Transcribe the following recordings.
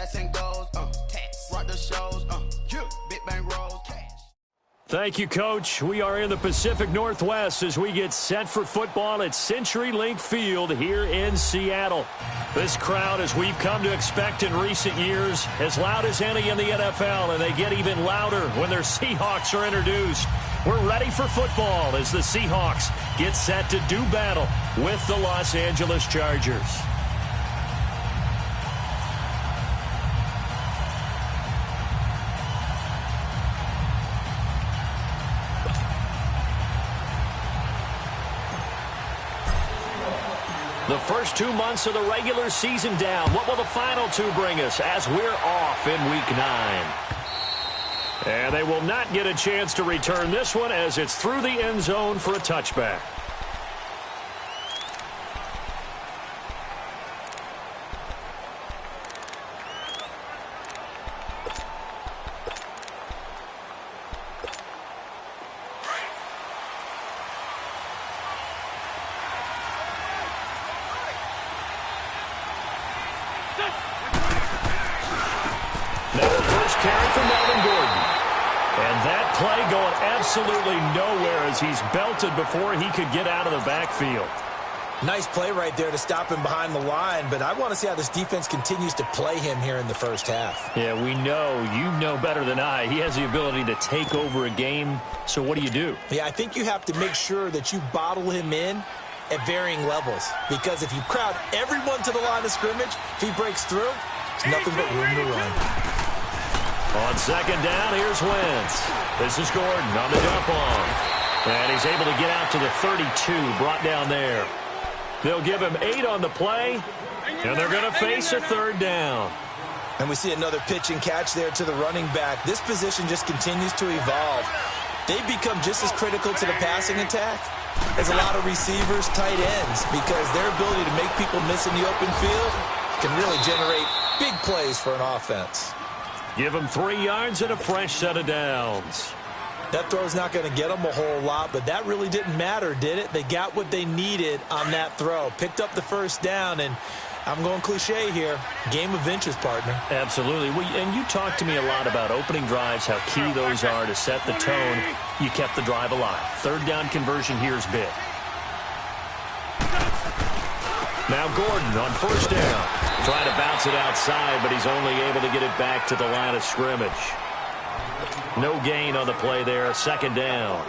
gas and goes, tax. Rock the shows, big bang rolls, cash. Thank you, Coach. We are in the Pacific Northwest as we get set for football at CenturyLink Field here in Seattle. This crowd, as we've come to expect in recent years, as loud as any in the NFL, and they get even louder when their Seahawks are introduced. We're ready for football as the Seahawks get set to do battle with the Los Angeles Chargers. The first 2 months of the regular season down. What will the final two bring us as we're off in Week 9? And they will not get a chance to return this one as it's through the end zone for a touchback. Absolutely nowhere as he's belted before he could get out of the backfield. Nice play right there to stop him behind the line, but I want to see how this defense continues to play him here in the first half. Yeah, we know. You know better than I. He has the ability to take over a game, so what do? Yeah, I think you have to make sure that you bottle him in at varying levels, because if you crowd everyone to the line of scrimmage, if he breaks through, there's nothing but room to run. On second down, here's Wentz. This is Gordon on the dump off. And he's able to get out to the 32, brought down there. They'll give him 8 on the play, and they're going to face a third down. And we see another pitch and catch there to the running back. This position just continues to evolve. They've become just as critical to the passing attack as a lot of receivers, tight ends, because their ability to make people miss in the open field can really generate big plays for an offense. Give them 3 yards and a fresh set of downs. That throw's not going to get them a whole lot, but that really didn't matter, did it? They got what they needed on that throw. Picked up the first down, and I'm going cliche here. Game of inches, partner. Absolutely. And you talked to me a lot about opening drives, how key those are to set the tone. You kept the drive alive. Third down conversion here is big. Now Gordon on first down. Trying to bounce it outside, but he's only able to get it back to the line of scrimmage. No gain on the play there. Second down.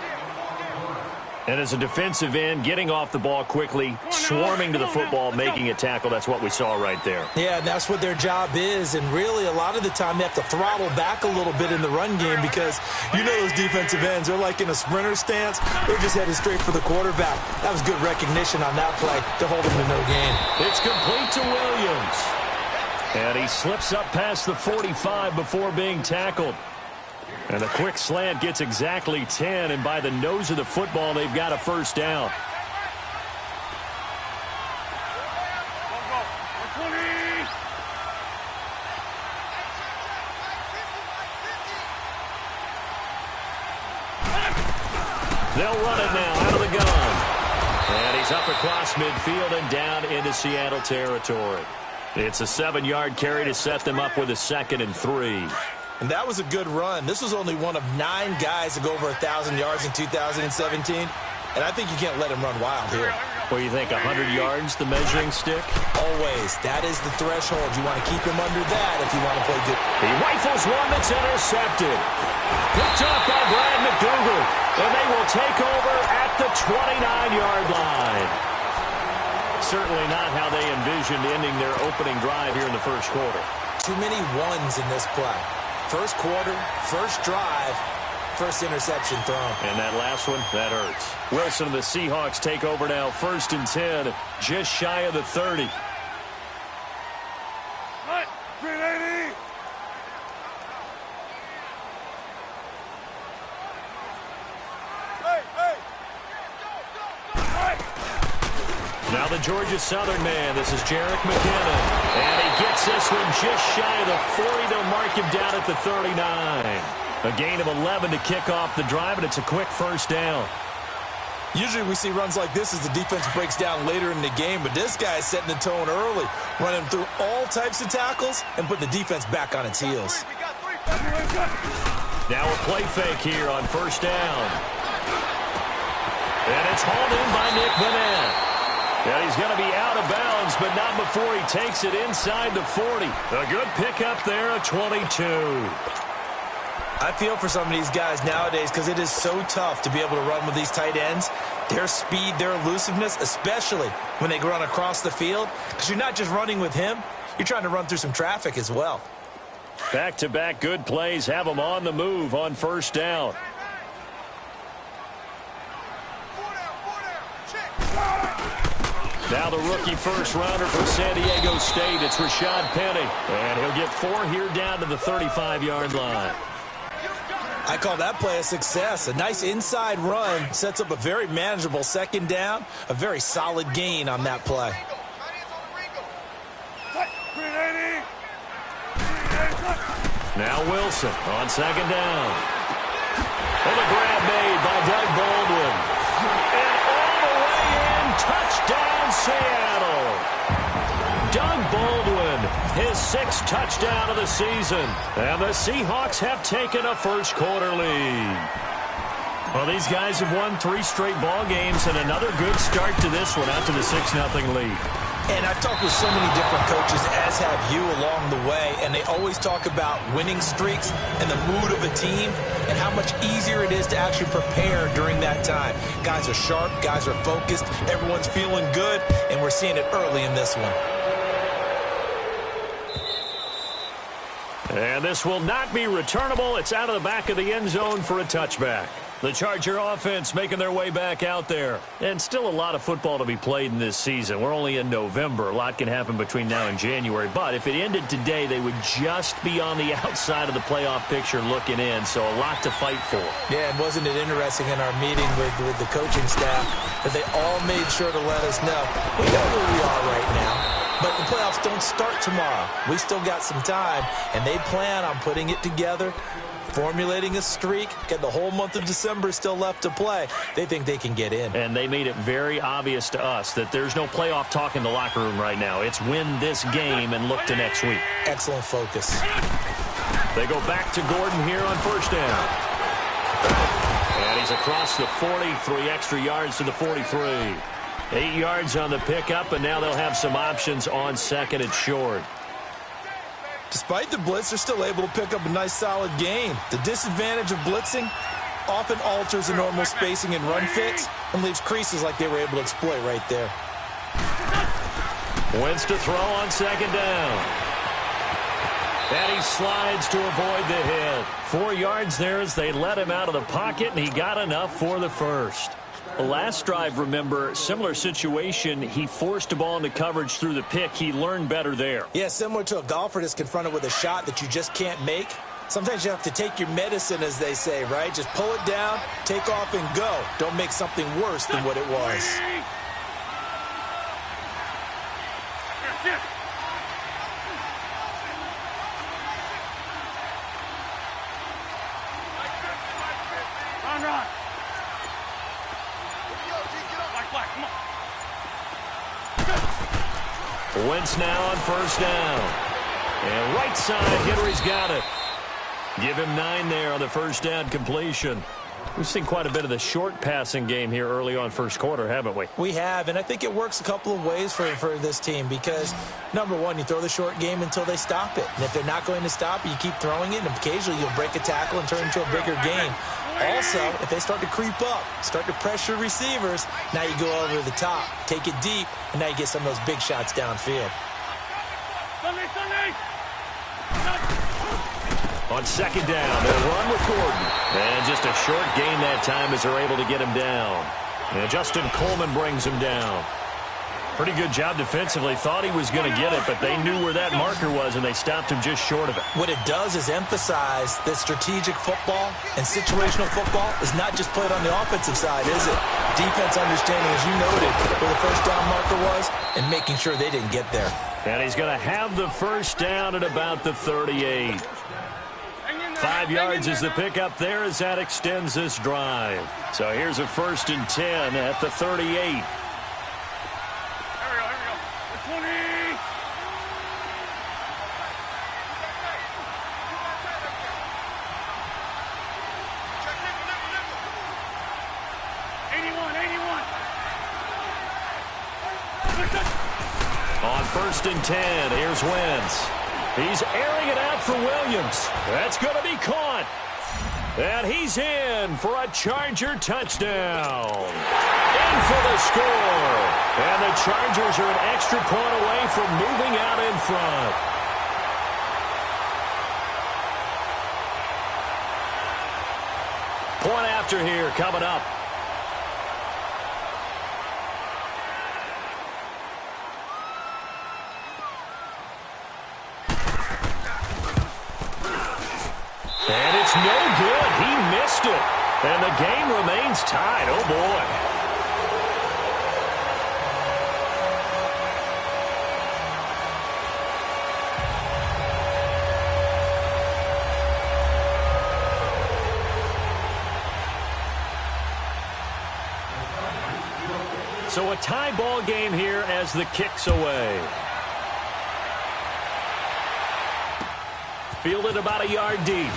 And as a defensive end, getting off the ball quickly, swarming to the football, making a tackle. That's what we saw right there. Yeah, and that's what their job is. And really, a lot of the time, they have to throttle back a little bit in the run game because you know those defensive ends, they're like in a sprinter stance. They're just headed straight for the quarterback. That was good recognition on that play to hold him to no gain. It's complete to Williams. And he slips up past the 45 before being tackled. And a quick slant gets exactly 10, and by the nose of the football, they've got a first down. They'll run it now out of the gun. And he's up across midfield and down into Seattle territory. It's a 7-yard carry to set them up with a 2nd and 3. And that was a good run. This was only one of 9 guys to go over 1,000 yards in 2017. And I think you can't let him run wild here. Well, you think 100 yards, the measuring stick? Always. That is the threshold. You want to keep him under that if you want to play good. He rifles one that's intercepted. Picked up by Brad McDougal. And they will take over at the 29-yard line. Certainly not how they envisioned ending their opening drive here in the first quarter. Too many ones in this play. First quarter, first drive, first interception thrown. And that last one, that hurts. Wilson and the Seahawks take over now, 1st and 10, just shy of the 30. What? 380! Now the Georgia Southern man, this is Jerick McKinnon. And he gets this one just shy of the 40. They'll mark him down at the 39. A gain of 11 to kick off the drive, and it's a quick first down. Usually we see runs like this as the defense breaks down later in the game, but this guy is setting the tone early, running through all types of tackles and putting the defense back on its heels. Now a play fake here on first down. And it's hauled in by Nick Vanette. And he's going to be out of bounds, but not before he takes it inside the 40. A good pickup there, a 22. I feel for some of these guys nowadays because it is so tough to be able to run with these tight ends. Their speed, their elusiveness, especially when they run across the field. Because you're not just running with him, you're trying to run through some traffic as well. Back-to-back good plays have them on the move on first down. Now the rookie first-rounder from San Diego State, it's Rashad Penny. And he'll get 4 here down to the 35-yard line. I call that play a success. A nice inside run sets up a very manageable second down, a very solid gain on that play. Now Wilson on second down. And a grab made by Doug Baldwin. And all the way in, touchdown Seattle. Doug Baldwin, his 6th touchdown of the season. And the Seahawks have taken a first-quarter lead. Well, these guys have won 3 straight ball games and another good start to this one after the 6-0 lead. And I've talked with so many different coaches, as have you, along the way, and they always talk about winning streaks and the mood of a team and how much easier it is to actually prepare during that time. Guys are sharp, guys are focused, everyone's feeling good, and we're seeing it early in this one. And this will not be returnable. It's out of the back of the end zone for a touchback. The Charger offense making their way back out there. And still a lot of football to be played in this season. We're only in November. A lot can happen between now and January. But if it ended today, they would just be on the outside of the playoff picture looking in. So a lot to fight for. Yeah, and wasn't it interesting in our meeting with the coaching staff that they all made sure to let us know, we know where we are right now. But the playoffs don't start tomorrow. We still got some time, and they plan on putting it together, formulating a streak, get the whole month of December still left to play. They think they can get in. And they made it very obvious to us that there's no playoff talk in the locker room right now. It's win this game and look to next week. Excellent focus. They go back to Gordon here on first down. And he's across the 40, 3 extra yards to the 43. 8 yards on the pickup, and now they'll have some options on second and short. Despite the blitz, they're still able to pick up a nice solid gain. The disadvantage of blitzing often alters the normal spacing and run fits and leaves creases like they were able to exploit right there. Wentz to throw on second down. And he slides to avoid the hit. 4 yards there as they let him out of the pocket, and he got enough for the first. The last drive, remember, similar situation. He forced a ball into coverage through the pick. He learned better there. Yeah, similar to a golfer that's confronted with a shot that you just can't make. Sometimes you have to take your medicine, as they say, right? Just pull it down, take off, and go. Don't make something worse than what it was. Wentz now on first down. And right side, Henry's got it. Give him 9 there on the first down completion. We've seen quite a bit of the short passing game here early on first quarter, haven't we? We have, and I think it works a couple of ways for this team because, number one, you throw the short game until they stop it. And if they're not going to stop it, you keep throwing it, and occasionally you'll break a tackle and turn it into a bigger game. Also, if they start to creep up, start to pressure receivers, now you go over the top, take it deep, and now you get some of those big shots downfield. On second down, they'll run with Gordon. And just a short gain that time as they're able to get him down. And Justin Coleman brings him down. Pretty good job defensively. Thought he was going to get it, but they knew where that marker was, and they stopped him just short of it. What it does is emphasize that strategic football and situational football is not just played on the offensive side, is it? Defense understanding, as you noted, where the first down marker was and making sure they didn't get there. And he's going to have the first down at about the 38. 5 yards is the pickup there as that extends this drive. So here's a 1st and 10 at the 38. Here we go. 20. On 1st and 10, here's Wentz. He's airing it out for Williams. That's going to be caught. And he's in for a Charger touchdown. In for the score. And the Chargers are an extra point away from moving out in front. Point after here coming up. And it's no good. He missed it. And the game remains tied. Oh, boy. So a tie ball game here as the kick's away. Fielded about a yard deep.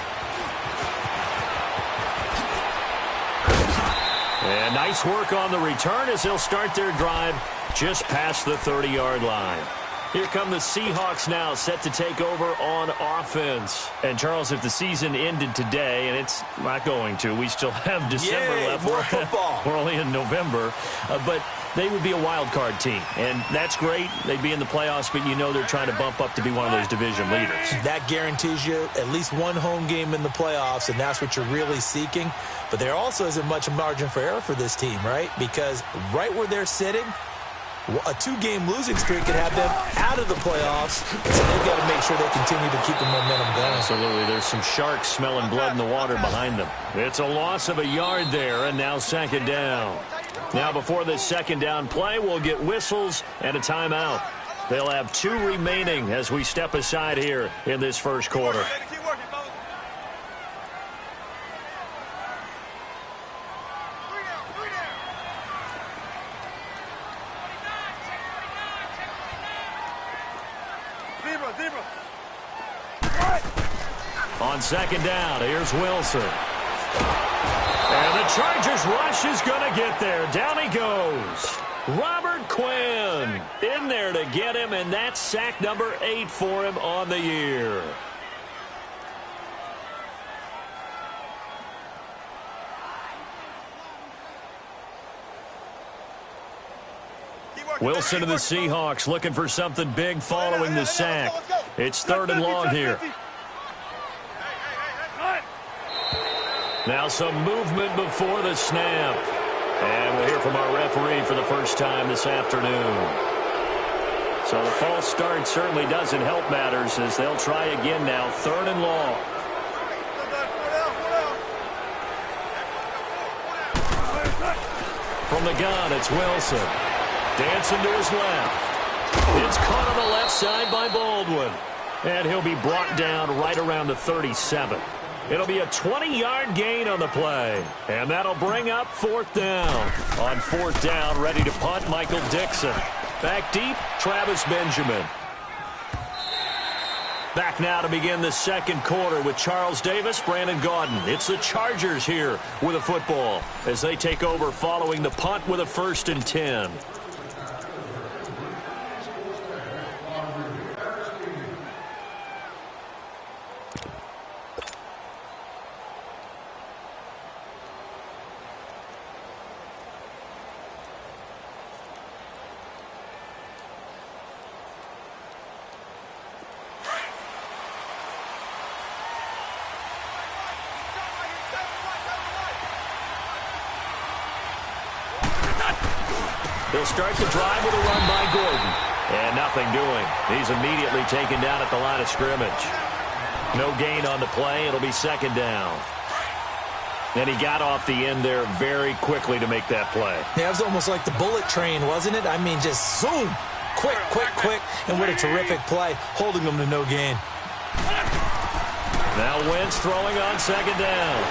And nice work on the return as they'll start their drive just past the 30-yard line. Here come the Seahawks now, set to take over on offense. And, Charles, if the season ended today, and it's not going to, we still have December left. More football. We're only in November. But they would be a wild card team. And that's great. They'd be in the playoffs, but you know they're trying to bump up to be one of those division leaders. That guarantees you at least one home game in the playoffs, and that's what you're really seeking. But there also isn't much margin for error for this team, right? Because right where they're sitting, a 2-game losing streak could have them out of the playoffs, so they've got to make sure they continue to keep the momentum going. Absolutely. There's some sharks smelling blood in the water behind them. It's a loss of a yard there, and now 2nd down. Now before this 2nd down play, we'll get whistles and a timeout. They'll have 2 remaining as we step aside here in this 1st quarter. On 2nd down, here's Wilson. And the Chargers rush is going to get there. Down he goes. Robert Quinn in there to get him, and that's sack number 8 for him on the year. Wilson and the Seahawks looking for something big following the sack. It's 3rd and long here. Now some movement before the snap. And we'll hear from our referee for the first time this afternoon. So the false start certainly doesn't help matters as they'll try again now. 3rd and long. From the gun, it's Wilson. Dancing to his left. It's caught on the left side by Baldwin. And he'll be brought down right around the 37. It'll be a 20-yard gain on the play. And that'll bring up 4th down. On 4th down, ready to punt, Michael Dixon. Back deep, Travis Benjamin. Back now to begin the 2nd quarter with Charles Davis, Brandon Gaudin. It's the Chargers here with a football as they take over following the punt with a 1st and 10. They'll start the drive with a run by Gordon. And nothing doing. He's immediately taken down at the line of scrimmage. No gain on the play. It'll be 2nd down. And he got off the end there very quickly to make that play. Yeah, it was almost like the bullet train, wasn't it? I mean, just zoom. Quick. And what a terrific play, holding them to no gain. Now Wentz throwing on second down.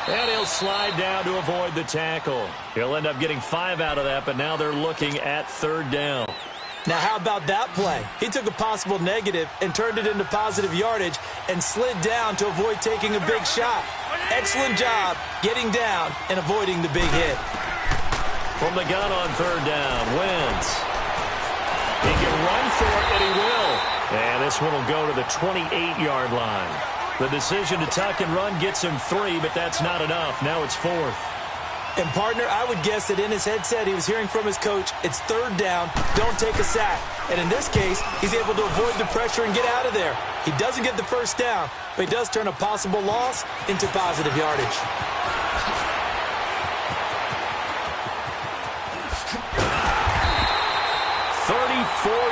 And he'll slide down to avoid the tackle. He'll end up getting 5 out of that, but now they're looking at third down. Now, how about that play? He took a possible negative and turned it into positive yardage and slid down to avoid taking a big shot. Excellent job getting down and avoiding the big hit. From the gun on third down, Wentz. He can run for it, and he will. And this one will go to the 28-yard line. The decision to tuck and run gets him 3, but that's not enough. Now it's 4th. And, partner, I would guess that in his headset he was hearing from his coach, it's third down, don't take a sack. And in this case, he's able to avoid the pressure and get out of there. He doesn't get the first down, but he does turn a possible loss into positive yardage.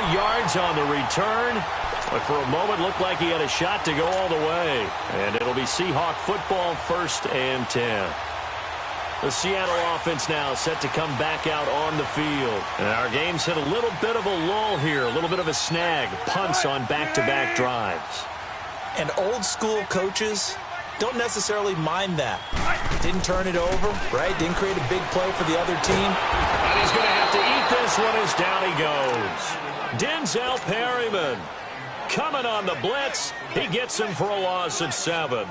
Yards on the return, but for a moment looked like he had a shot to go all the way. And it'll be Seahawk football, 1st and 10. The Seattle offense now set to come back out on the field. And our game's hit a little bit of a lull here, a little bit of a snag. Punts on back-to-back drives. And old school coaches don't necessarily mind that. Didn't turn it over, right? Didn't create a big play for the other team. And he's going to have to eat this one as down he goes. Denzel Perryman coming on the blitz. He gets him for a loss of 7.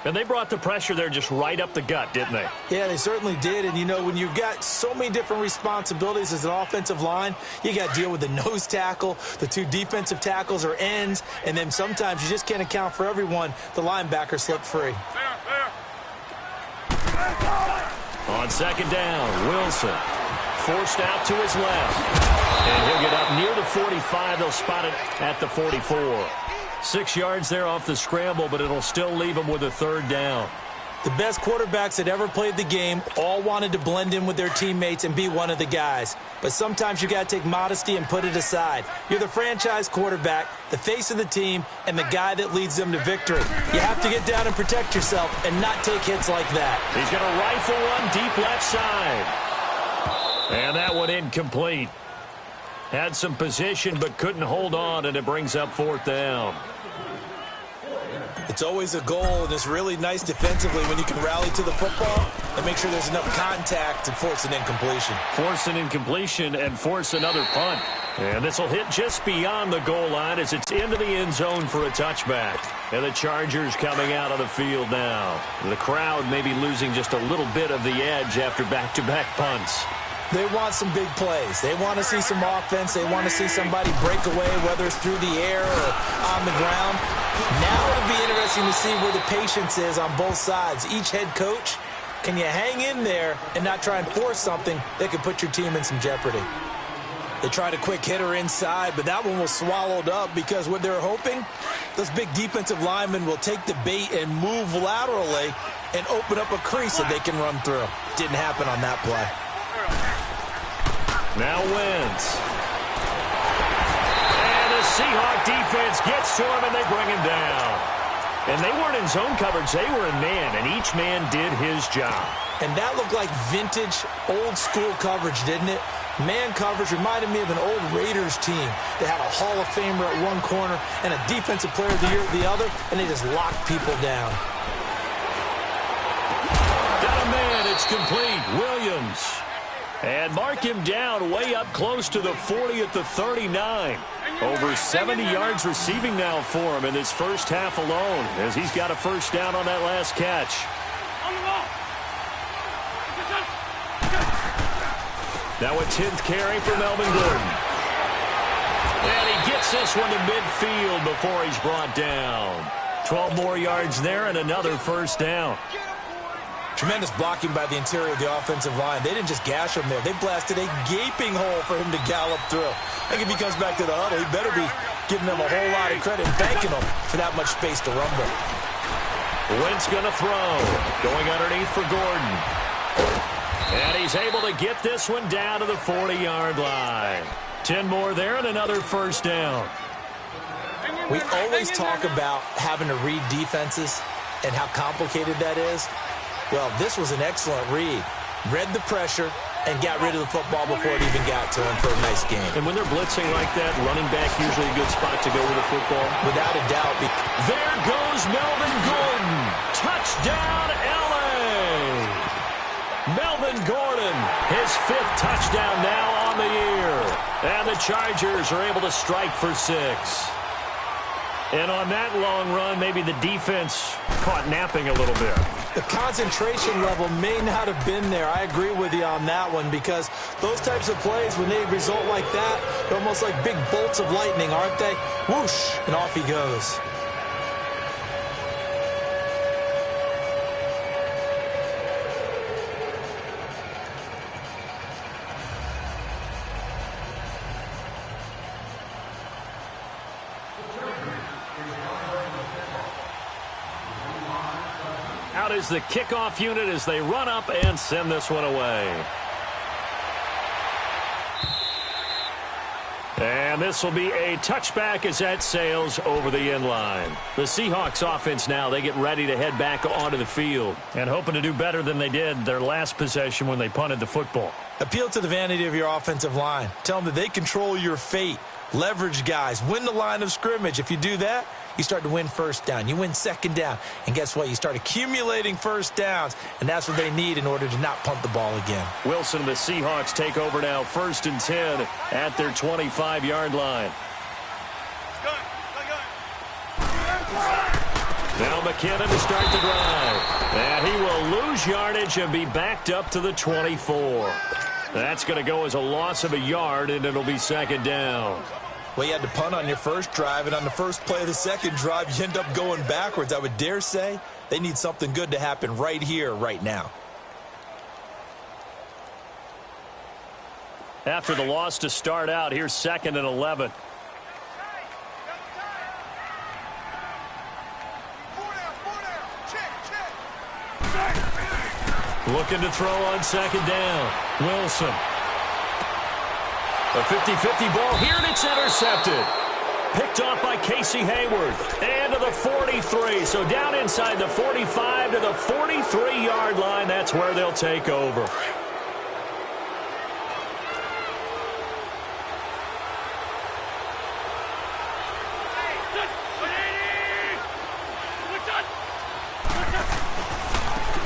And they brought the pressure there just right up the gut, didn't they? Yeah, they certainly did. And, you know, when you've got so many different responsibilities as an offensive line, you got to deal with the nose tackle, the 2 defensive tackles or ends, and then sometimes you just can't account for everyone. The linebacker slipped free. On second down, Wilson forced out to his left. And he'll get up near the 45. They'll spot it at the 44. 6 yards there off the scramble, but it'll still leave him with a third down. The best quarterbacks that ever played the game all wanted to blend in with their teammates and be one of the guys. But sometimes you got to take modesty and put it aside. You're the franchise quarterback, the face of the team, and the guy that leads them to victory. You have to get down and protect yourself and not take hits like that. He's going to rifle one deep left side. And that one incomplete. Had some position but couldn't hold on, and it brings up 4th down. It's always a goal, and it's really nice defensively when you can rally to the football and make sure there's enough contact to force an incompletion. Force an incompletion and force another punt. And this will hit just beyond the goal line as it's into the end zone for a touchback. And the Chargers coming out on the field now. The crowd maybe losing just a little bit of the edge after back-to-back punts. They want some big plays. They want to see some offense. They want to see somebody break away, whether it's through the air or on the ground. Now it'll be interesting to see where the patience is on both sides. Each head coach, can you hang in there and not try and force something that could put your team in some jeopardy? They tried a quick hitter inside, but that one was swallowed up because what they're hoping, those big defensive linemen will take the bait and move laterally and open up a crease that they can run through. Didn't happen on that play. Now Wentz. And the Seahawk defense gets to him, and they bring him down. And they weren't in zone coverage. They were in man, and each man did his job. And that looked like vintage, old-school coverage, didn't it? Man coverage reminded me of an old Raiders team that had a Hall of Famer at one corner and a Defensive Player of the Year at the other, and they just locked people down. Down a man, it's complete. Williams. And mark him down way up close to the 40 at the 39. Over 70 yards receiving now for him in this first half alone, as he's got a first down on that last catch. Now a 10th carry for Melvin Gordon. And he gets this one to midfield before he's brought down. 12 more yards there and another first down. Tremendous blocking by the interior of the offensive line. They didn't just gash him there. They blasted a gaping hole for him to gallop through. I think if he comes back to the huddle, he better be giving them a whole lot of credit and thanking them for that much space to rumble. Wentz going to throw. Going underneath for Gordon. And he's able to get this one down to the 40-yard line. 10 more there and another first down. We always talk about having to read defenses and how complicated that is. Well, this was an excellent read. Read the pressure, and got rid of the football before it even got to him for a nice game. And when they're blitzing like that, running back usually a good spot to go with the football. Without a doubt. There goes Melvin Gordon. Touchdown, L.A. Melvin Gordon, his 5th touchdown now on the year. And the Chargers are able to strike for 6. And on that long run, maybe the defense caught napping a little bit. The concentration level may not have been there. I agree with you on that one because those types of plays, when they result like that, they're almost like big bolts of lightning, aren't they? Whoosh, and off he goes. Out is the kickoff unit as they run up and send this one away. And this will be a touchback as that sails over the end line. The Seahawks offense now, they get ready to head back onto the field and hoping to do better than they did their last possession when they punted the football. Appeal to the vanity of your offensive line. Tell them that they control your fate. Leverage guys. Win the line of scrimmage. If you do that, you start to win first down. You win second down. And guess what? You start accumulating first downs. And that's what they need in order to not punt the ball again. Wilson and the Seahawks take over now. 1st and 10 at their 25-yard line. Now McKinnon to start the drive. And he will lose yardage and be backed up to the 24. That's going to go as a loss of a yard, and it'll be 2nd down. Well, you had to punt on your first drive, and on the first play of the second drive, you end up going backwards. I would dare say they need something good to happen right here, right now. After the loss to start out, here's 2nd and 11. Looking to throw on 2nd down. Wilson. A 50-50 ball here, and it's intercepted. Picked off by Casey Hayward. And to the 43. So down inside the 45 to the 43-yard line. That's where they'll take over.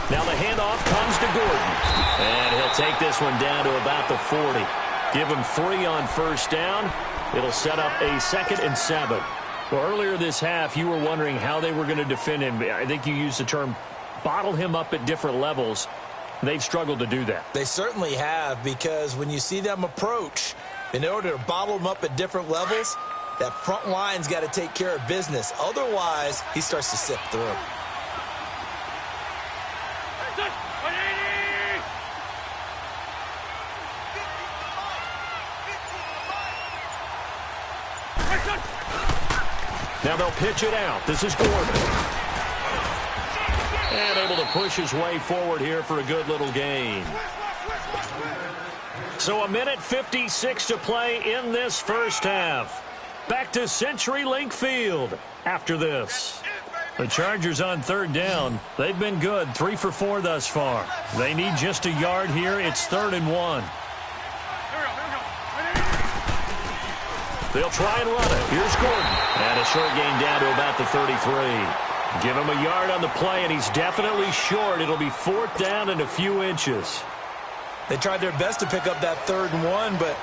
Now the handoff comes to Gordon. And he'll take this one down to about the 40. Give him 3 on first down. It'll set up a 2nd and 7. Well, earlier this half, you were wondering how they were going to defend him. I think you used the term bottle him up at different levels. They've struggled to do that. They certainly have, because when you see them approach, in order to bottle him up at different levels, that front line's got to take care of business. Otherwise, he starts to sift through. Now they'll pitch it out. This is Gordon. And able to push his way forward here for a good little gain. So 1:56 to play in this first half. Back to CenturyLink Field after this. The Chargers on 3rd down. They've been good, 3 for 4 thus far. They need just a yard here. It's 3rd and 1. They'll try and run it. Here's Gordon. And a short gain down to about the 33. Give him a yard on the play, and he's definitely short. It'll be 4th down and a few inches. They tried their best to pick up that 3rd and 1, but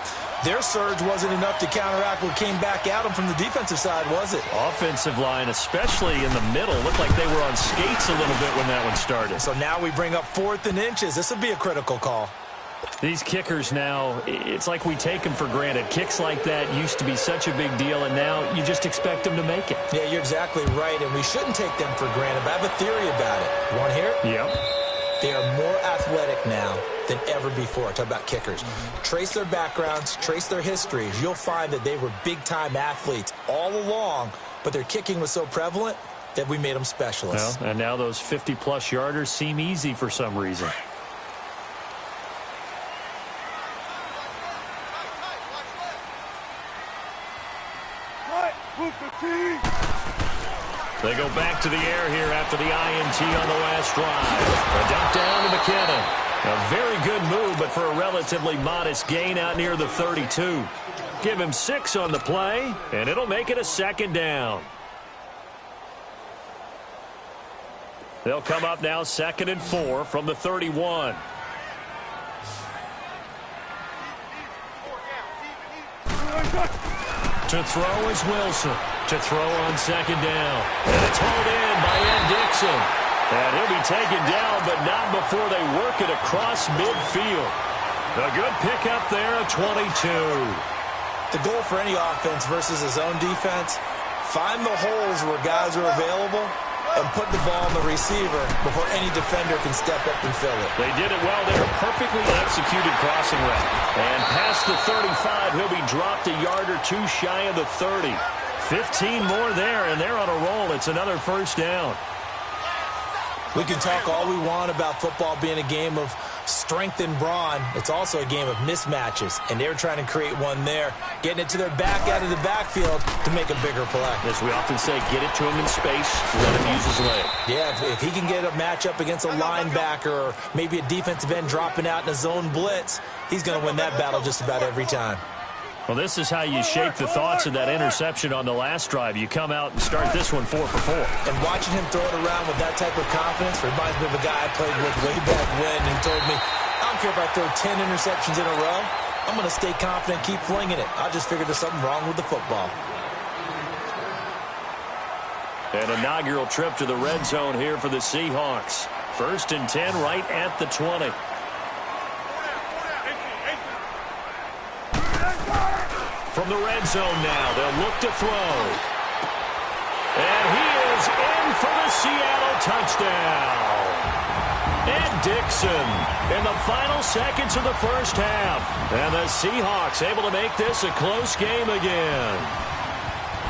their surge wasn't enough to counteract what came back at them from the defensive side, was it? Offensive line, especially in the middle, looked like they were on skates a little bit when that one started. So now we bring up 4th and inches. This would be a critical call. These kickers now, it's like we take them for granted. Kicks like that used to be such a big deal, and now you just expect them to make it. Yeah, you're exactly right, and we shouldn't take them for granted. But I have a theory about it. You want to hear it? Yep. They are more athletic now than ever before. Talk about kickers. Trace their backgrounds, trace their histories. You'll find that they were big-time athletes all along, but their kicking was so prevalent that we made them specialists. Well, and now those 50-plus yarders seem easy for some reason. They go back to the air here after the INT on the last drive. A dump down to McKinnon. A very good move, but for a relatively modest gain out near the 32. Give him 6 on the play, and it'll make it a second down. They'll come up now 2nd and 4 from the 31. To throw is Wilson. To throw on 2nd down. And it's hauled in by Ed Dixon. And he'll be taken down, but not before they work it across midfield. A good pickup there, a 22. The goal for any offense versus his own defense, find the holes where guys are available and put the ball on the receiver before any defender can step up and fill it. They did it well there. Perfectly executed crossing route. And past the 35, he'll be dropped a yard or two shy of the 30. 15 more there, and they're on a roll. It's another first down. We can talk all we want about football being a game of strength and brawn. It's also a game of mismatches, and they're trying to create one there, getting it to their back out of the backfield to make a bigger play. As we often say, get it to him in space, let him use his leg. Yeah, if he can get a matchup against a linebacker or maybe a defensive end dropping out in a zone blitz, he's going to win that battle just about every time. Well, this is how you shape the thoughts of that interception on the last drive. You come out and start this one 4 for 4. And watching him throw it around with that type of confidence reminds me of a guy I played with way back when who told me, I don't care if I throw 10 interceptions in a row. I'm going to stay confident, keep flinging it. I just figured there's something wrong with the football. An inaugural trip to the red zone here for the Seahawks. 1st and 10 right at the 20. From the red zone now, they'll look to throw. And he is in for the Seattle touchdown. Ed Dixon in the final seconds of the first half. And the Seahawks able to make this a close game again.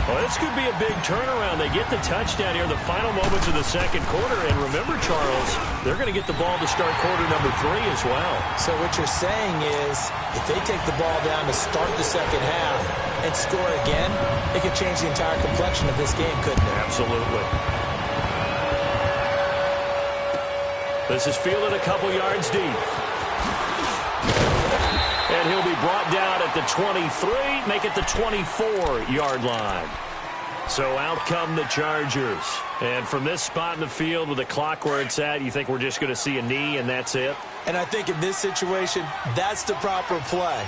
Well, this could be a big turnaround. They get the touchdown here in the final moments of the second quarter. And remember, Charles, they're going to get the ball to start quarter number 3 as well. So what you're saying is if they take the ball down to start the second half and score again, it could change the entire complexion of this game, couldn't it? Absolutely. This is fielded a couple yards deep. And he'll be brought down at the 23, make it the 24-yard line. So out come the Chargers. And from this spot in the field with the clock where it's at, you think we're just going to see a knee and that's it? And I think in this situation, that's the proper play.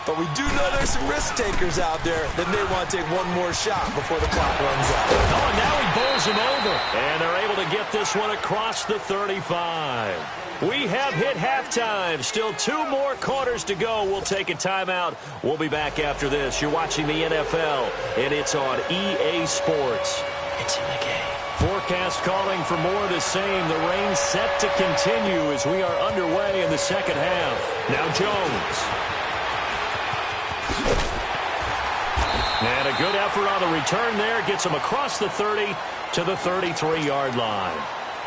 But we do know there's some risk takers out there that may want to take one more shot before the clock runs out. Oh, and now he bowls him over. And they're able to get this one across the 35. We have hit halftime. Still 2 more quarters to go. We'll take a timeout. We'll be back after this. You're watching the NFL, and it's on EA Sports. It's in the game. Forecast calling for more of the same. The rain set to continue as we are underway in the second half. Now Jones. And a good effort on the return there. Gets him across the 30 to the 33-yard line.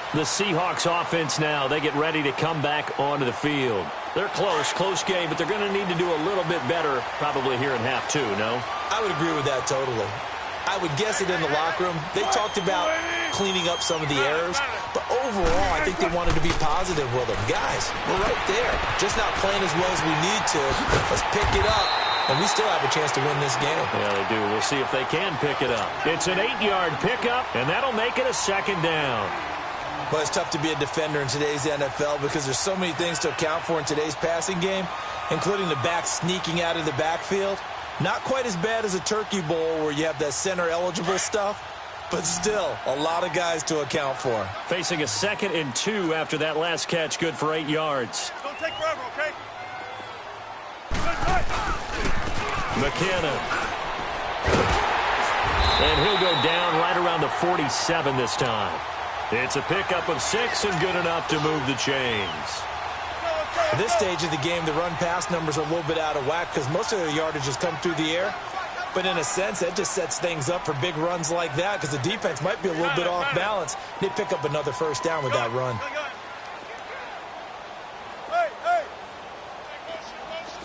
The Seahawks offense now, they get ready to come back onto the field. They're close game, but they're going to need to do a little bit better probably here in half 2, no? I would agree with that totally. I would guess it in the locker room. They talked about cleaning up some of the errors, but overall I think they wanted to be positive with them. Guys, we're right there. Just not playing as well as we need to. Let's pick it up. And we still have a chance to win this game. Yeah, they do. We'll see if they can pick it up. It's an 8-yard pickup, and that'll make it a second down. Well, it's tough to be a defender in today's NFL because there's so many things to account for in today's passing game, including the back sneaking out of the backfield. Not quite as bad as a turkey bowl where you have that center-eligible stuff, but still a lot of guys to account for. Facing a 2nd and 2 after that last catch, good for 8 yards. Don't take forever, okay? McKinnon. And he'll go down right around the 47 this time. It's a pickup of 6 and good enough to move the chains. At this stage of the game, the run-pass numbers are a little bit out of whack because most of their yardage has come through the air. But in a sense, that just sets things up for big runs like that because the defense might be a little bit off balance. They pick up another first down with that run. Hey!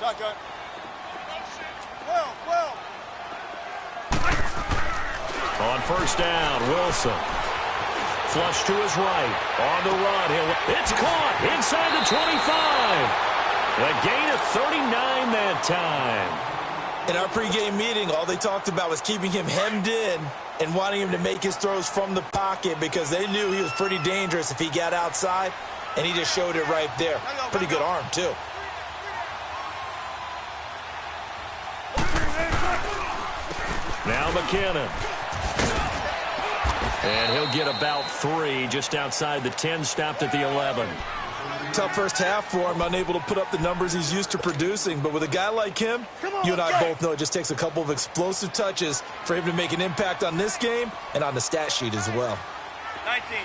Shotgun. On first down, Wilson. flush to his right. On the run. It's caught inside the 25. A gain of 39 that time. In our pregame meeting, all they talked about was keeping him hemmed in and wanting him to make his throws from the pocket because they knew he was pretty dangerous if he got outside, and he just showed it right there. Pretty good arm, too. Now McKinnon. And he'll get about 3 just outside the 10, stopped at the 11. Tough first half for him, unable to put up the numbers he's used to producing. But with a guy like him, you and I both know it just takes a couple of explosive touches for him to make an impact on this game and on the stat sheet as well. 19.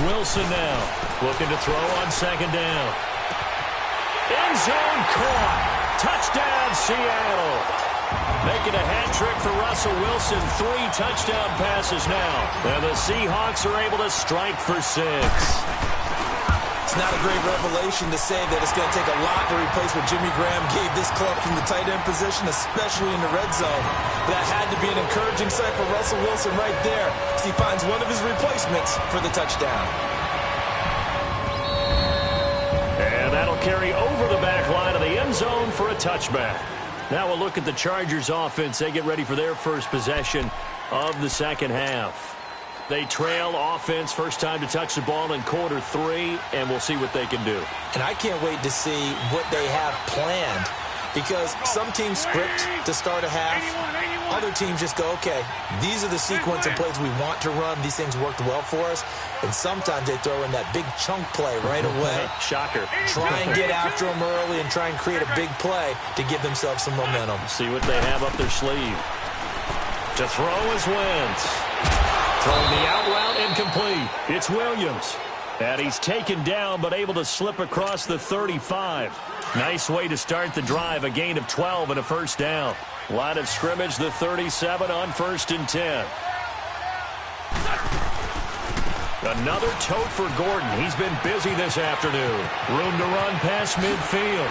Wilson now looking to throw on second down. End zone caught. Touchdown, Seattle. Making a hat trick for Russell Wilson. 3 touchdown passes now. And the Seahawks are able to strike for 6. It's not a great revelation to say that it's going to take a lot to replace what Jimmy Graham gave this club from the tight end position, especially in the red zone. But that had to be an encouraging sight for Russell Wilson right there as he finds one of his replacements for the touchdown. And that'll carry over the back line of the end zone for a touchback. Now we'll look at the Chargers offense. They get ready for their first possession of the second half. They trail offense, first time to touch the ball in quarter 3, and we'll see what they can do. And I can't wait to see what they have planned, because some teams script to start a half. Other teams just go, okay, these are the sequence of plays we want to run. These things worked well for us. And sometimes they throw in that big chunk play right away. Shocker. Try and get after them early and try and create a big play to give themselves some momentum. See what they have up their sleeve. To throw is Wentz. Throwing the out route incomplete. It's Williams. And he's taken down but able to slip across the 35. Nice way to start the drive. A gain of 12 and a first down. Line of scrimmage, the 37 on 1st and 10. Another tote for Gordon. He's been busy this afternoon. Room to run past midfield.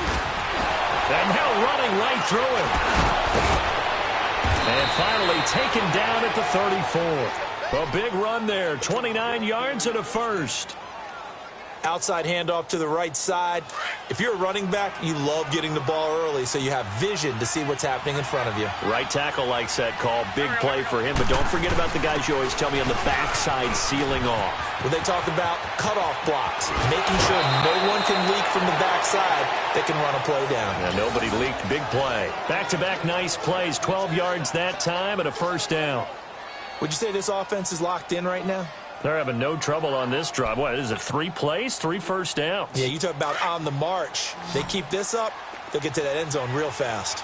And now running right through him. And finally taken down at the 34. A big run there. 29 yards and a first. Outside handoff to the right side. If you're a running back, you love getting the ball early so you have vision to see what's happening in front of you. Right tackle likes that call. Big play for him. But don't forget about the guys you always tell me on the backside sealing off. When they talk about cutoff blocks, making sure no one can leak from the backside that can run a play down. And nobody leaked. Big play. Back-to-back nice plays. 12 yards that time and a first down. Would you say this offense is locked in right now? They're having no trouble on this drive. What is it, 3 plays, 3 first downs? Yeah, you talk about on the march. They keep this up, they'll get to that end zone real fast.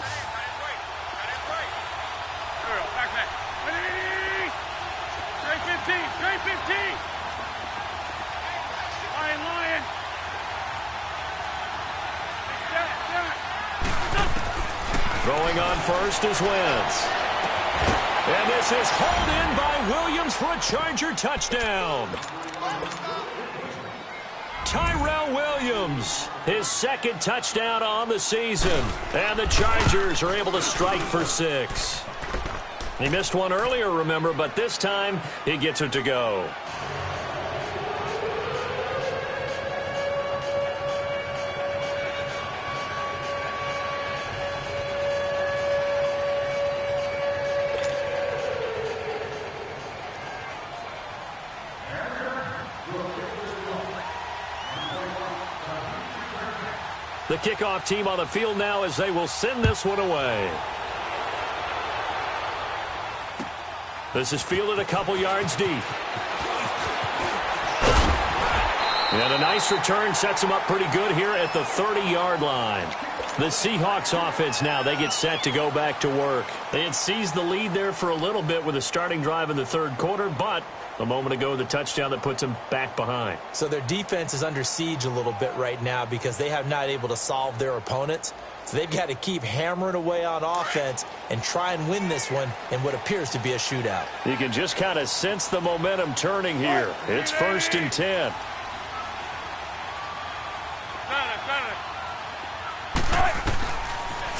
Throwing on first is Wentz. And this is hauled in by Williams for a Charger touchdown. Tyrell Williams, his second touchdown on the season. And the Chargers are able to strike for 6. He missed one earlier, remember, but this time he gets it to go. The kickoff team on the field now as they will send this one away. This is fielded a couple yards deep. And a nice return sets them up pretty good here at the 30-yard line. The Seahawks offense now, they get set to go back to work. They had seized the lead there for a little bit with a starting drive in the third quarter, but a moment ago, the touchdown that puts them back behind. So their defense is under siege a little bit right now because they have not able to solve their opponents. So they've got to keep hammering away on offense and try and win this one in what appears to be a shootout. You can just kind of sense the momentum turning here. It's 1st and 10.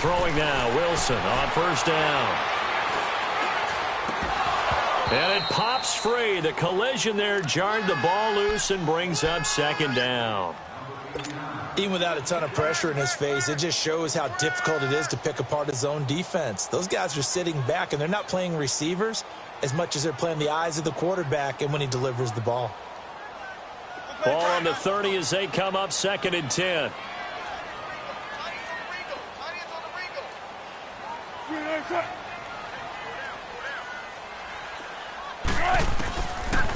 Throwing now, Wilson on first down. And it pops free. The collision there jarred the ball loose and brings up second down. Even without a ton of pressure in his face, it just shows how difficult it is to pick apart his own defense. Those guys are sitting back, and they're not playing receivers as much as they're playing the eyes of the quarterback and when he delivers the ball. Ball on the 30 as they come up 2nd and 10.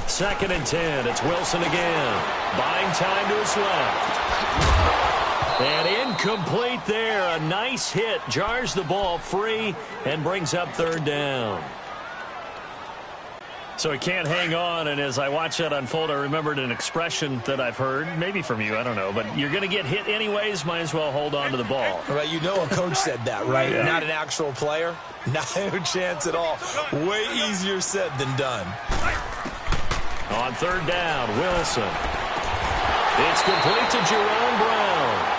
Second and 10. It's Wilson again. Buying time to his left. And incomplete there. A nice hit. Jars the ball free and brings up 3rd down. So he can't hang on, and as I watch that unfold, I remembered an expression that I've heard, maybe from you, I don't know, but you're going to get hit anyways, might as well hold on to the ball. Right, you know a coach said that, right? Yeah. Not an actual player. Not a chance at all. Way easier said than done. On 3rd down, Wilson. It's complete to Jerome Brown.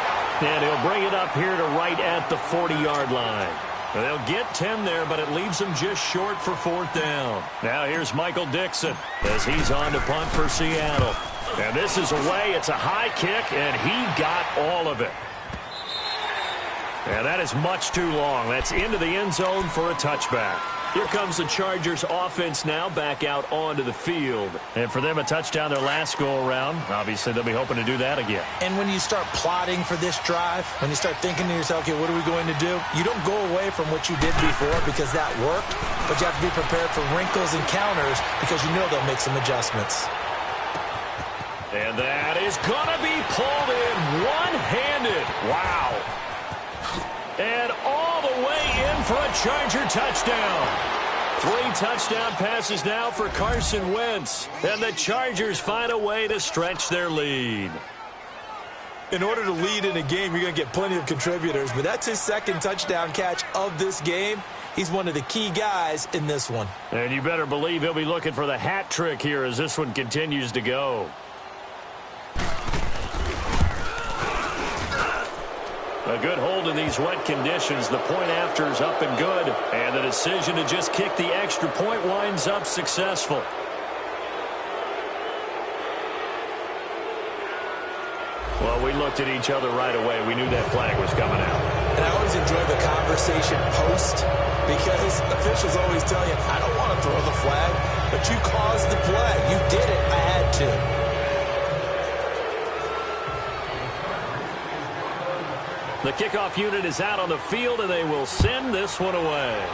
And he'll bring it up here to right at the 40-yard line. They'll get 10 there, but it leaves them just short for 4th down. Now here's Michael Dixon as he's on to punt for Seattle. And this is away. It's a high kick, and he got all of it. And that is much too long. That's into the end zone for a touchback. Here comes the Chargers offense now back out onto the field. And for them, a touchdown their last go-around. Obviously, they'll be hoping to do that again. And when you start plotting for this drive, when you start thinking to yourself, okay, what are we going to do? You don't go away from what you did before because that worked, but you have to be prepared for wrinkles and counters because you know they'll make some adjustments. And that is going to be pulled in one-handed. Wow. And all the way in for a Charger touchdown. 3 touchdown passes now for Carson Wentz. And the Chargers find a way to stretch their lead. In order to lead in a game, you're going to get plenty of contributors, but that's his 2nd touchdown catch of this game. He's one of the key guys in this one. And you better believe he'll be looking for the hat trick here as this one continues to go. A good hold in these wet conditions. The point after is up and good. And the decision to just kick the extra point winds up successful. Well, we looked at each other right away. We knew that flag was coming out. And I always enjoy the conversation post because officials always tell you, I don't want to throw the flag, but you caused the play. You did it. I had to. The kickoff unit is out on the field, and they will send this one away.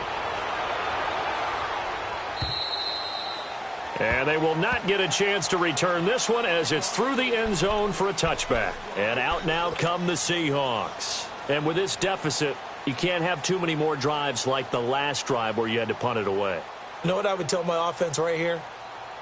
And they will not get a chance to return this one as it's through the end zone for a touchback. And out now come the Seahawks. And with this deficit, you can't have too many more drives like the last drive where you had to punt it away. You know what I would tell my offense right here?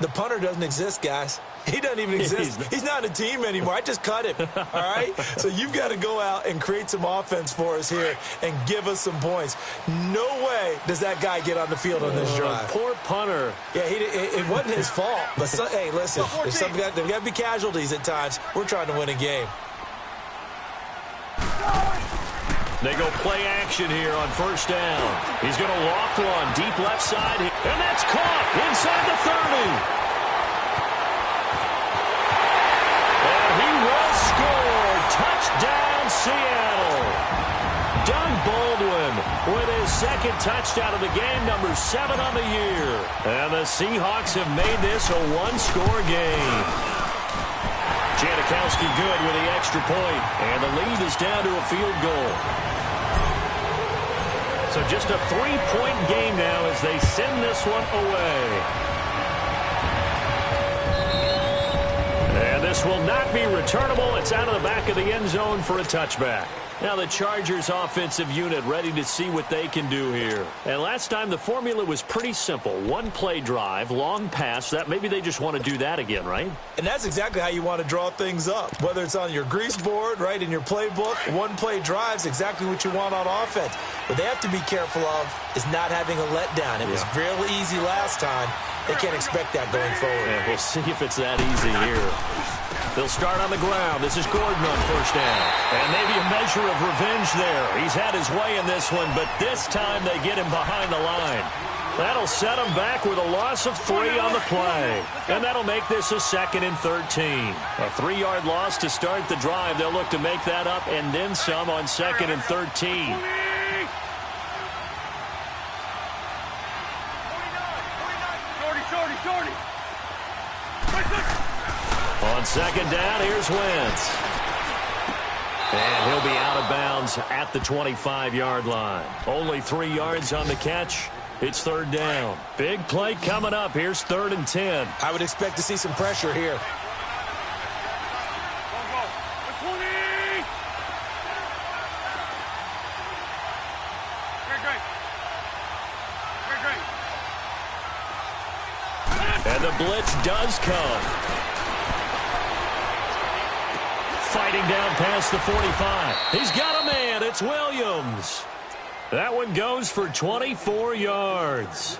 The punter doesn't exist, guys. He doesn't even exist. He's not a team anymore. I just cut him, all right? So you've got to go out and create some offense for us here and give us some points. No way does that guy get on the field on this drive. Poor punter. Yeah, it wasn't his fault. But, hey, listen, there's got to be casualties at times. We're trying to win a game. They go play action here on first down. He's going to loft one deep left side. And that's caught inside the 30. And he will score. Touchdown, Seattle. Doug Baldwin with his 2nd touchdown of the game, number 7 on the year. And the Seahawks have made this a one-score game. Janikowski good with the extra point, and the lead is down to a field goal. So just a 3-point game now as they send this one away. And this will not be returnable. It's out of the back of the end zone for a touchback. Now the Chargers offensive unit ready to see what they can do here. And last time the formula was pretty simple. 1-play drive, long pass. That maybe they just want to do that again, right? And that's exactly how you want to draw things up. Whether it's on your grease board, right, in your playbook, 1-play drive's exactly what you want on offense. What they have to be careful of is not having a letdown. It was real easy last time, They can't expect that going forward. And we'll see if it's that easy here. They'll start on the ground. This is Gordon on first down. And maybe a measure of revenge there. He's had his way in this one, but this time they get him behind the line. That'll set him back with a loss of 3 on the play. And that'll make this a 2nd and 13. A 3-yard loss to start the drive. They'll look to make that up and then some on 2nd and 13. On 2nd down, here's Wentz. And he'll be out of bounds at the 25-yard line. Only 3 yards on the catch. It's 3rd down. Big play coming up. Here's 3rd and 10. I would expect to see some pressure here. And the blitz does come. Fighting down past the 45. He's got a man. It's Williams. That one goes for 24 yards.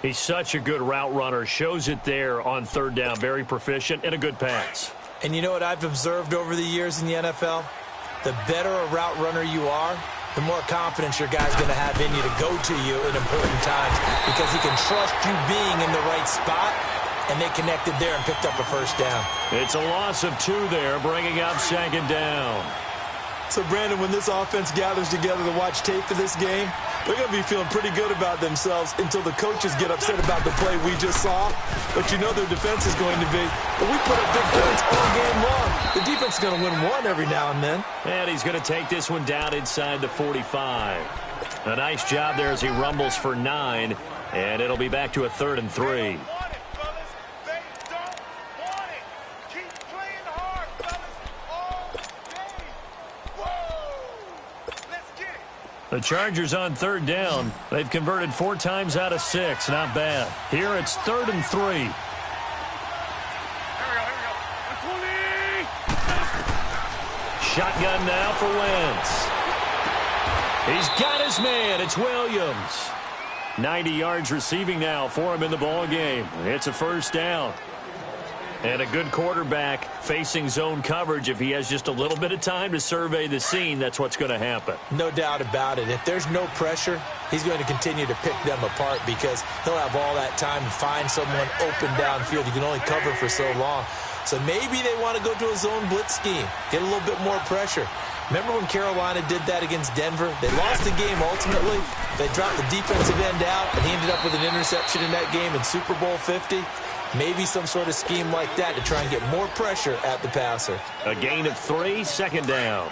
He's such a good route runner. Shows it there on 3rd down. Very proficient and a good pass. And you know what I've observed over the years in the NFL? The better a route runner you are, the more confidence your guy's going to have in you to go to you in important times because he can trust you being in the right spot, and they connected there and picked up a 1st down. It's a loss of 2 there, bringing up 2nd down. So, Brandon, when this offense gathers together to watch tape for this game, they're going to be feeling pretty good about themselves until the coaches get upset about the play we just saw. But you know their defense is going to be, but we put up big points all game long. The defense is going to win one every now and then. And he's going to take this one down inside the 45. A nice job there as he rumbles for 9, and it'll be back to a 3rd and 3. The Chargers on 3rd down. They've converted 4 times out of 6. Not bad. Here it's 3rd and 3. Here we go. Shotgun now for Wentz. He's got his man. It's Williams. 90 yards receiving now for him in the ball game. It's a 1st down. And a good quarterback facing zone coverage. If he has just a little bit of time to survey the scene, that's what's going to happen. No doubt about it. If there's no pressure, he's going to continue to pick them apart because he'll have all that time to find someone open downfield. You can only cover for so long. So maybe they want to go to a zone blitz scheme, get a little bit more pressure. Remember when Carolina did that against Denver? They lost the game ultimately. They dropped the defensive end out, and he ended up with an interception in that game in Super Bowl 50. Maybe some sort of scheme like that to try and get more pressure at the passer. A gain of 3, 2nd down.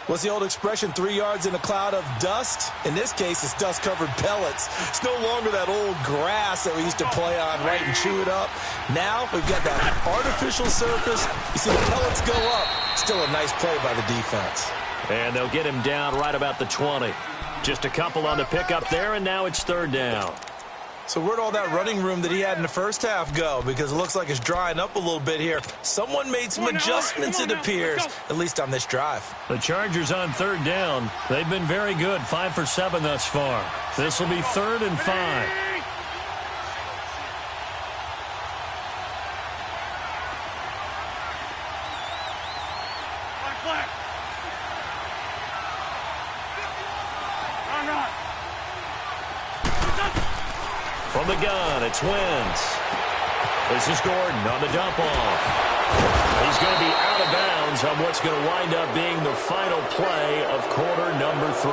What's the old expression, 3 yards in a cloud of dust? In this case, it's dust-covered pellets. It's no longer that old grass that we used to play on, right, and chew it up. Now we've got that artificial surface. You see the pellets go up. Still a nice play by the defense. And they'll get him down right about the 20. Just a couple on the pickup there, and now it's 3rd down. So where'd all that running room that he had in the first half go? Because it looks like it's drying up a little bit here. Someone made some adjustments, it appears, at least on this drive. The Chargers on 3rd down. They've been very good, 5 for 7 thus far. This will be 3rd and 5. From the gun, it's Wentz. This is Gordon on the dump-off. He's going to be out of bounds on what's going to wind up being the final play of quarter number 3.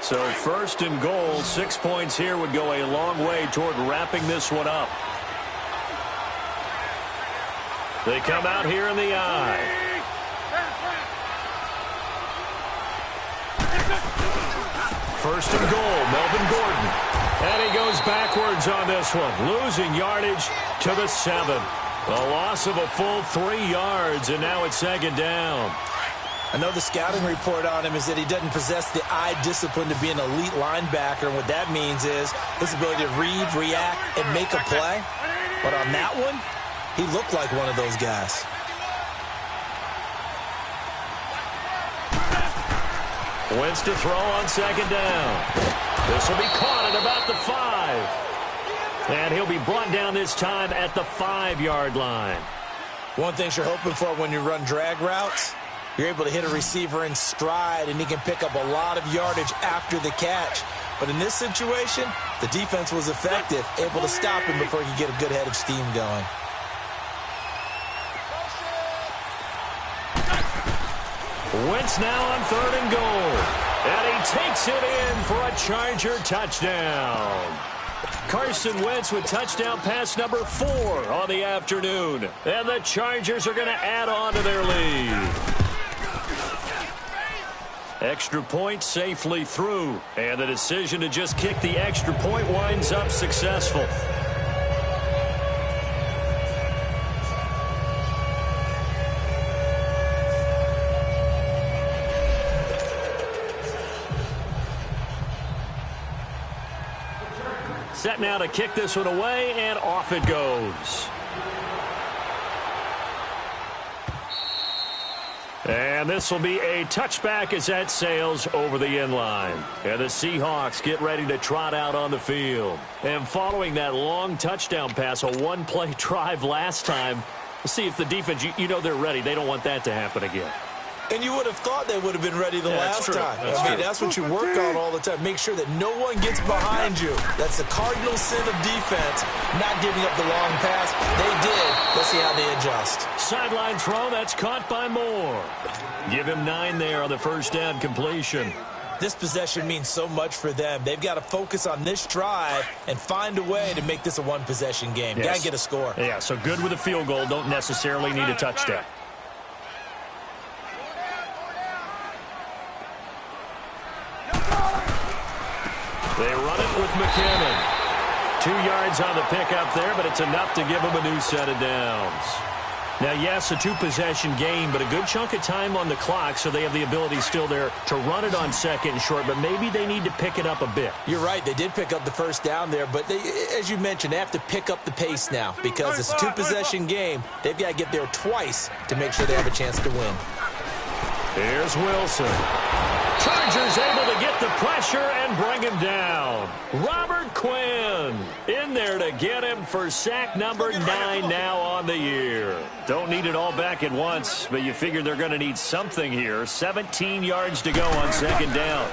So 1st and goal, 6 points here would go a long way toward wrapping this one up. They come out here in the eye. 1st and goal, Melvin Gordon. And he goes backwards on this one, losing yardage to the 7. A loss of a full 3 yards, and now it's 2nd down. I know the scouting report on him is that he doesn't possess the eye discipline to be an elite linebacker. And what that means is his ability to read, react, and make a play. But on that one, he looked like one of those guys. Wentz to throw on second down. This will be caught at about the 5. And he'll be brought down this time at the 5-yard line. One thing you're hoping for when you run drag routes, you're able to hit a receiver in stride, and he can pick up a lot of yardage after the catch. But in this situation, the defense was effective, able to stop him before he could get a good head of steam going. Wentz now on 3rd and goal. And he takes it in for a Charger touchdown. Carson Wentz with touchdown pass number 4 on the afternoon. And the Chargers are going to add on to their lead. Extra point safely through. And the decision to just kick the extra point winds up successful. Set now to kick this one away, and off it goes. And this will be a touchback as that sails over the end line. And the Seahawks get ready to trot out on the field. And following that long touchdown pass, a one-play drive last time, we'll see if the defense, you know they're ready. They don't want that to happen again. And you would have thought they would have been ready the last time. That's what you work on all the time. Make sure that no one gets behind you. That's the cardinal sin of defense, not giving up the long pass. They did. Let's see how they adjust. Sideline throw, that's caught by Moore. Give him 9 there on the first down completion. This possession means so much for them. They've got to focus on this drive and find a way to make this a one-possession game. Yes. Got to get a score. Yeah, so good with a field goal. Don't necessarily need a touchdown. They run it with McKinnon. 2 yards on the pickup there, but it's enough to give them a new set of downs. Now, yes, a 2-possession game, but a good chunk of time on the clock, so they have the ability still there to run it on second and short, but maybe they need to pick it up a bit. You're right. They did pick up the first down there, but they, as you mentioned, they have to pick up the pace now because it's a 2-possession game. They've got to get there twice to make sure they have a chance to win. Here's Wilson. Chargers able to get the pressure and bring him down. Robert Quinn in there to get him for sack number 9 now on the year. Don't need it all back at once, but you figure they're going to need something here. 17 yards to go on second down.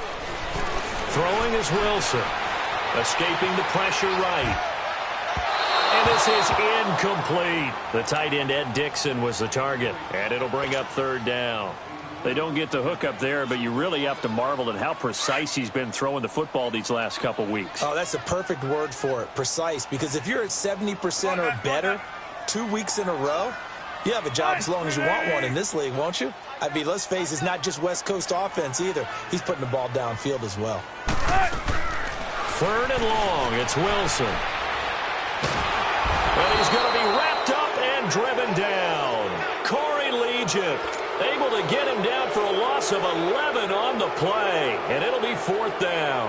Throwing is Wilson. Escaping the pressure right. And this is incomplete. The tight end, Ed Dixon, was the target, and it'll bring up 3rd down. They don't get the hook up there, but you really have to marvel at how precise he's been throwing the football these last couple weeks. Oh, that's a perfect word for it, precise, because if you're at 70% or better 2 weeks in a row, you have a job as long as you want one in this league, won't you? I mean, let's face it, it's not just West Coast offense either. He's putting the ball downfield as well. 3rd and long, it's Wilson. And he's going to be wrapped up and driven down. Corey Legion able to get him down for a loss of 11 on the play, and it'll be 4th down.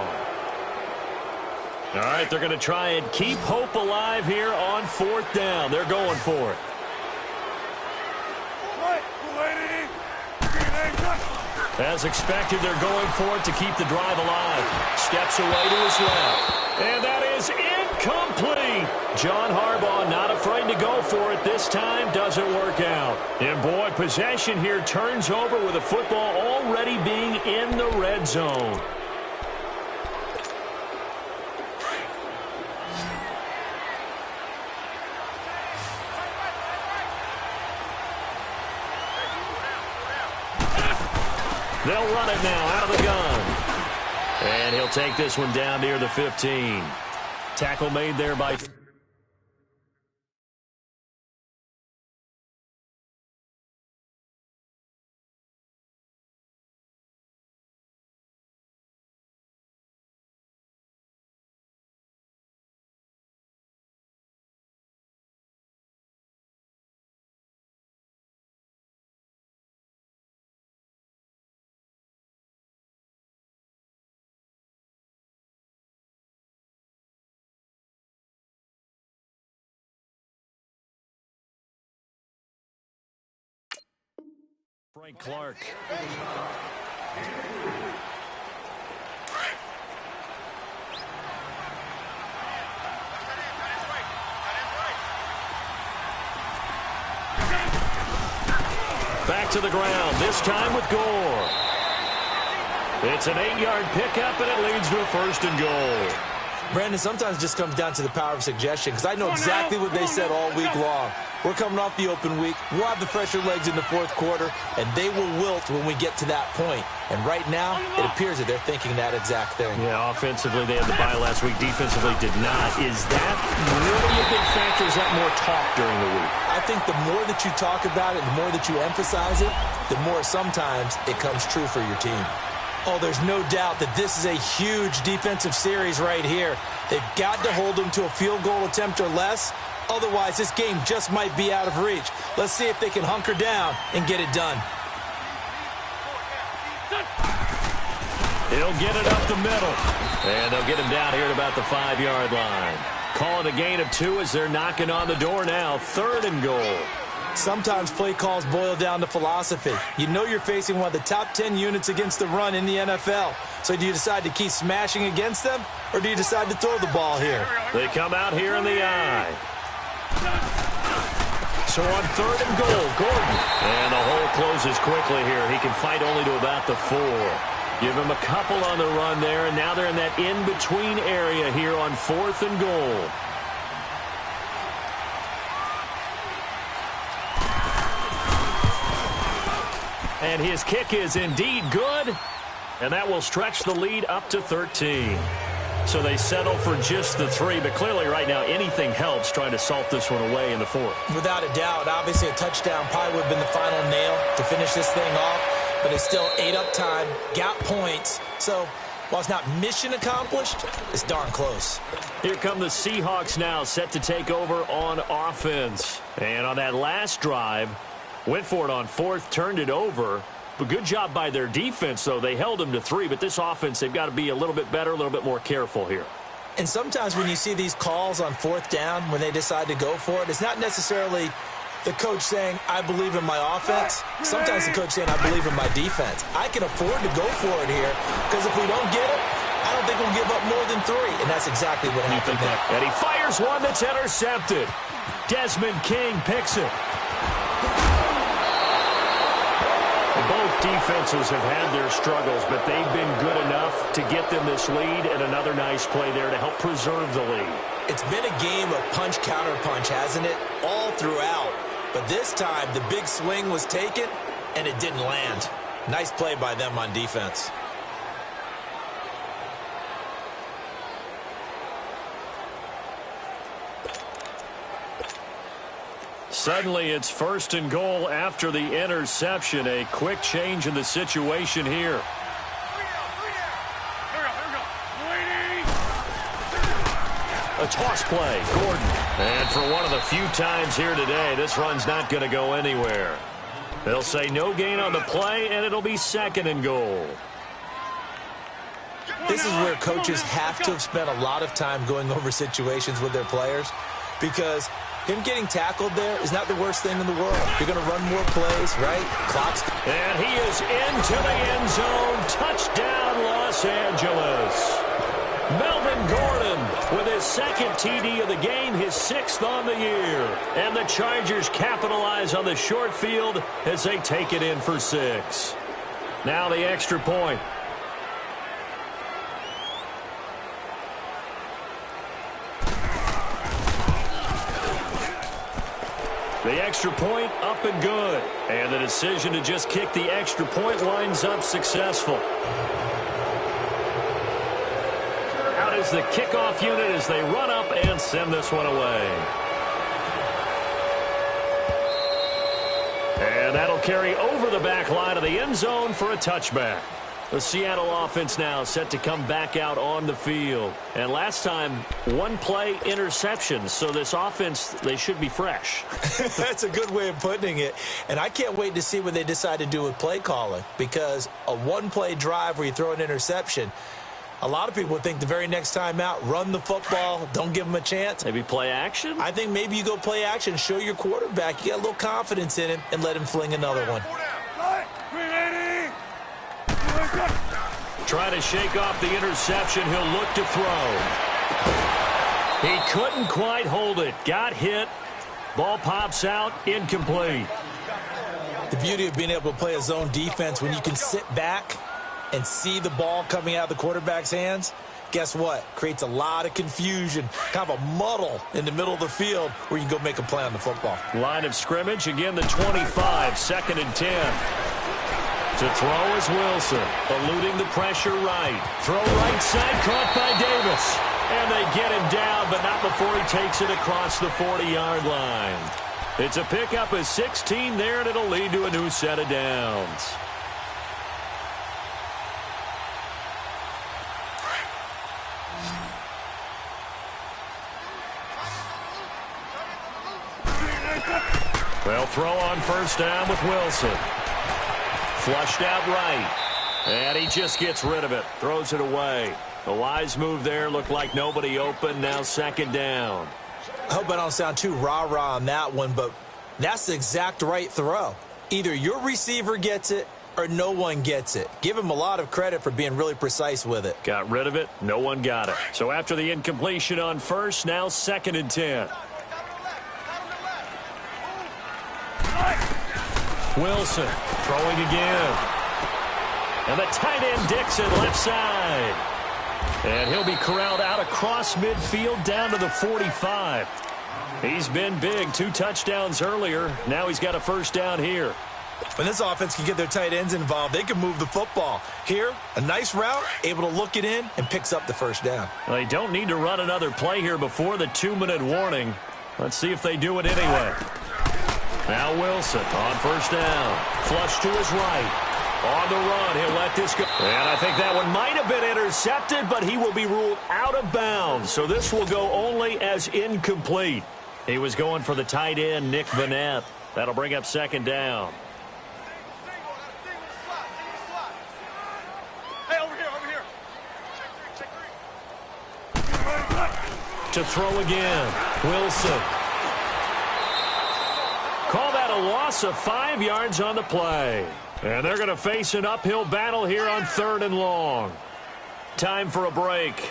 All right, they're going to try and keep hope alive here on 4th down. They're going for it. As expected, they're going for it to keep the drive alive. Steps away to his left. And that is incomplete. John Harbaugh not afraid to go for it this time. Doesn't work out. And boy, possession here turns over with the football already being in the red zone. They'll run it now out of the gun. And he'll take this one down near the 15. Tackle made there by... Frank Clark. to the ground, this time with Gore. It's an 8-yard pickup, and it leads to a 1st and goal. Brandon, sometimes it just comes down to the power of suggestion, because I know exactly what they said all week long. We're coming off the open week. We'll have the fresher legs in the 4th quarter, and they will wilt when we get to that point. And right now, it appears that they're thinking that exact thing. Yeah, offensively, they had the bye last week. Defensively, did not. Is that really a big factor? Is that more talk during the week? I think the more that you talk about it, the more that you emphasize it, the more sometimes it comes true for your team. Oh, there's no doubt that this is a huge defensive series right here. They've got to hold them to a field goal attempt or less. Otherwise, this game just might be out of reach. Let's see if they can hunker down and get it done. He'll get it up the middle. And they'll get him down here at about the 5-yard line. Calling a gain of 2 as they're knocking on the door now. 3rd and goal. Sometimes play calls boil down to philosophy. You know you're facing one of the top 10 units against the run in the NFL. So do you decide to keep smashing against them, or do you decide to throw the ball here? They come out here in the eye. So on 3rd and goal, Gordon. And the hole closes quickly here. He can fight only to about the 4. Give him a couple on the run there, and now they're in that in-between area here on 4th and goal. And his kick is indeed good, and that will stretch the lead up to 13. So they settle for just the 3, but clearly right now anything helps trying to salt this one away in the 4th. Without a doubt, obviously a touchdown probably would have been the final nail to finish this thing off, but it's still ate up time, got points. So while it's not mission accomplished, it's darn close. Here come the Seahawks now, set to take over on offense. And on that last drive, went for it on 4th, turned it over. But good job by their defense, though. They held them to 3, but this offense, they've got to be a little bit better, a little bit more careful here. And sometimes when you see these calls on 4th down, when they decide to go for it, it's not necessarily the coach saying, I believe in my offense. Sometimes the coach saying, I believe in my defense. I can afford to go for it here, because if we don't get it, I don't think we'll give up more than 3. And that's exactly what happened there. And he fires one that's intercepted. Desmond King picks it. Both defenses have had their struggles, but they've been good enough to get them this lead, and another nice play there to help preserve the lead. It's been a game of punch-counter-punch, hasn't it? All throughout. But this time, the big swing was taken, and it didn't land. Nice play by them on defense. Suddenly, it's 1st and goal after the interception. A quick change in the situation here. A toss play, Gordon. And for one of the few times here today, this run's not going to go anywhere. They'll say no gain on the play, and it'll be 2nd and goal. This is where coaches have to have spent a lot of time going over situations with their players, because him getting tackled there is not the worst thing in the world. You're going to run more plays, right? Clock's... And he is into the end zone. Touchdown, Los Angeles. Melvin Gordon with his 2nd TD of the game, his 6th on the year. And the Chargers capitalize on the short field as they take it in for 6. Now the extra point. The extra point up and good. And the decision to just kick the extra point winds up successful. Out is the kickoff unit as they run up and send this one away. And that'll carry over the back line of the end zone for a touchback. The Seattle offense now set to come back out on the field. And last time, 1-play interception. So this offense, they should be fresh. That's a good way of putting it. And I can't wait to see what they decide to do with play calling. Because a 1-play drive where you throw an interception, a lot of people would think the very next time out, run the football, don't give them a chance. Maybe play action? I think maybe you go play action, show your quarterback, you got a little confidence in him, and let him fling another one. Try to shake off the interception. He'll look to throw. He couldn't quite hold it. Got hit. Ball pops out. Incomplete. The beauty of being able to play a zone defense when you can sit back and see the ball coming out of the quarterback's hands, guess what? Creates a lot of confusion, kind of a muddle in the middle of the field where you can go make a play on the football. Line of scrimmage, again the 25, 2nd and 10. To throw is Wilson, eluding the pressure right. Throw right side, caught by Davis. And they get him down, but not before he takes it across the 40-yard line. It's a pickup of 16 there, and it'll lead to a new set of downs. They'll throw on first down with Wilson. Flushed out right. And he just gets rid of it. Throws it away. A wise move there. Looked like nobody open. Now 2nd down. I hope I don't sound too rah-rah on that one, but that's the exact right throw. Either your receiver gets it or no one gets it. Give him a lot of credit for being really precise with it. Got rid of it. No one got it. So after the incompletion on first, now 2nd and 10. Wilson throwing again. And the tight end Dixon left side. And he'll be corralled out across midfield down to the 45. He's been big. 2 touchdowns earlier. Now he's got a first down here. When this offense can get their tight ends involved, they can move the football. Here, a nice route, able to look it in, and picks up the first down. Well, they don't need to run another play here before the 2-minute warning. Let's see if they do it anyway. Now Wilson on first down. Flush to his right. On the run, he'll let this go. And I think that one might have been intercepted, but he will be ruled out of bounds. So this will go only as incomplete. He was going for the tight end, Nick Vanette. That'll bring up 2nd down. Hey, over here. To throw again, Wilson. Call that a loss of 5 yards on the play. And they're going to face an uphill battle here on 3rd and long. Time for a break.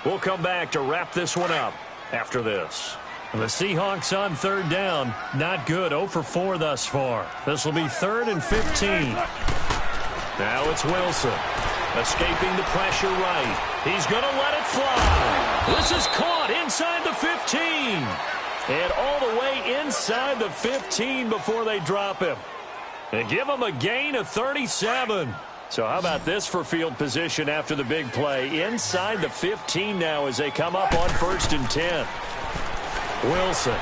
We'll come back to wrap this one up after this. The Seahawks on 3rd down. Not good. 0 for 4 thus far. This will be 3rd and 15. Now it's Wilson. Escaping the pressure right. He's going to let it fly. This is caught inside the 15. And all the way inside the 15 before they drop him. And give him a gain of 37. So how about this for field position after the big play? Inside the 15 now as they come up on 1st and 10. Wilson.